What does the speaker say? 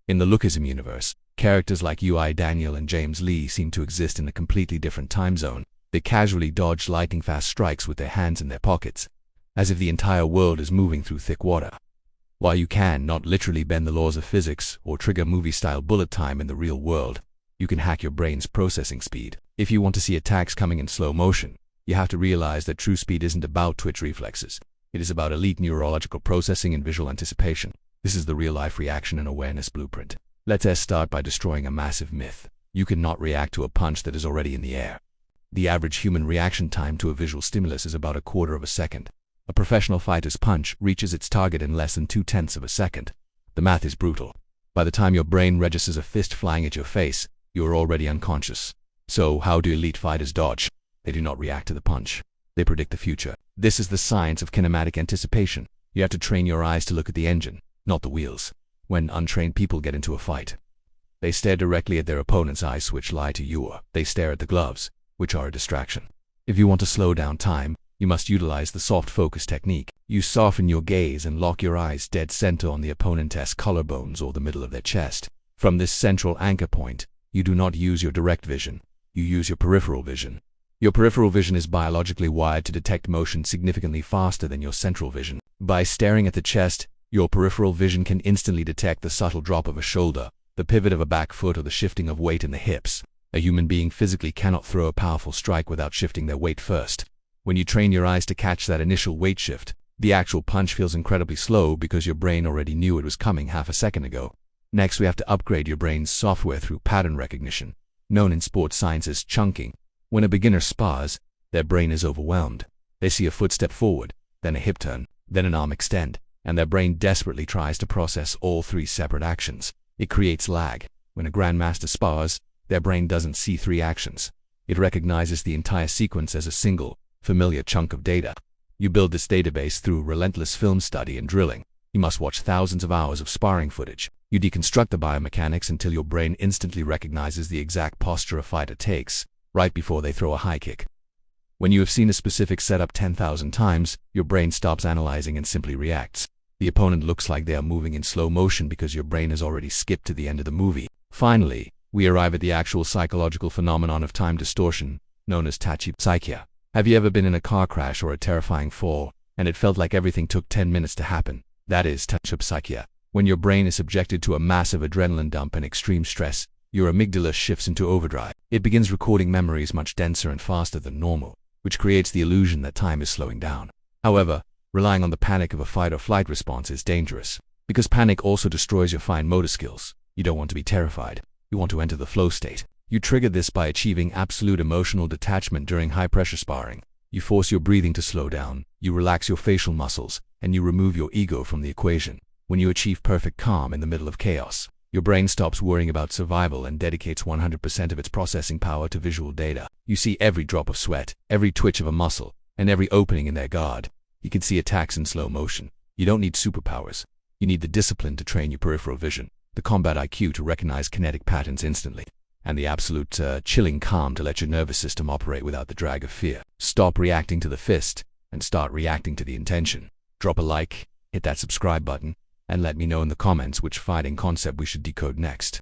In the Lookism universe, characters like UI Daniel and James Lee seem to exist in a completely different time zone. They casually dodge lightning-fast strikes with their hands in their pockets, as if the entire world is moving through thick water. While you can not literally bend the laws of physics or trigger movie-style bullet time in the real world, you can hack your brain's processing speed. If you want to see attacks coming in slow motion, you have to realize that true speed isn't about twitch reflexes. It is about elite neurological processing and visual anticipation. This is the real-life reaction and awareness blueprint. Let's start by destroying a massive myth. You cannot react to a punch that is already in the air. The average human reaction time to a visual stimulus is about 1/4 of a second. A professional fighter's punch reaches its target in less than 2/10 of a second. The math is brutal. By the time your brain registers a fist flying at your face, you are already unconscious. So, how do elite fighters dodge? They do not react to the punch. They predict the future. This is the science of kinematic anticipation. You have to train your eyes to look at the engine, not the wheels. When untrained people get into a fight, they stare directly at their opponent's eyes, which lie to you, or they stare at the gloves, which are a distraction. If you want to slow down time, you must utilize the soft focus technique. You soften your gaze and lock your eyes dead center on the opponent's collarbones or the middle of their chest. From this central anchor point, you do not use your direct vision. You use your peripheral vision. Your peripheral vision is biologically wired to detect motion significantly faster than your central vision. By staring at the chest, your peripheral vision can instantly detect the subtle drop of a shoulder, the pivot of a back foot, or the shifting of weight in the hips. A human being physically cannot throw a powerful strike without shifting their weight first. When you train your eyes to catch that initial weight shift, the actual punch feels incredibly slow because your brain already knew it was coming half a second ago. Next, we have to upgrade your brain's software through pattern recognition, known in sports science as chunking. When a beginner spars, their brain is overwhelmed. They see a footstep forward, then a hip turn, then an arm extend, and their brain desperately tries to process all 3 separate actions. It creates lag. When a grandmaster spars, their brain doesn't see 3 actions. It recognizes the entire sequence as a single, familiar chunk of data. You build this database through relentless film study and drilling. You must watch thousands of hours of sparring footage. You deconstruct the biomechanics until your brain instantly recognizes the exact posture a fighter takes, right before they throw a high kick. When you have seen a specific setup 10,000 times, your brain stops analyzing and simply reacts. The opponent looks like they are moving in slow motion because your brain has already skipped to the end of the movie. Finally, we arrive at the actual psychological phenomenon of time distortion, known as tachypsychia. Have you ever been in a car crash or a terrifying fall, and it felt like everything took 10 minutes to happen? That is tachypsychia. When your brain is subjected to a massive adrenaline dump and extreme stress, your amygdala shifts into overdrive. It begins recording memories much denser and faster than normal, which creates the illusion that time is slowing down. However, relying on the panic of a fight or flight response is dangerous, because panic also destroys your fine motor skills. You don't want to be terrified. You want to enter the flow state. You trigger this by achieving absolute emotional detachment during high-pressure sparring. You force your breathing to slow down, you relax your facial muscles, and you remove your ego from the equation. When you achieve perfect calm in the middle of chaos, your brain stops worrying about survival and dedicates 100% of its processing power to visual data. You see every drop of sweat, every twitch of a muscle, and every opening in their guard. You can see attacks in slow motion. You don't need superpowers. You need the discipline to train your peripheral vision, the combat IQ to recognize kinetic patterns instantly, and the absolute chilling calm to let your nervous system operate without the drag of fear. Stop reacting to the fist and start reacting to the intention. Drop a like, hit that subscribe button, and let me know in the comments which fighting concept we should decode next.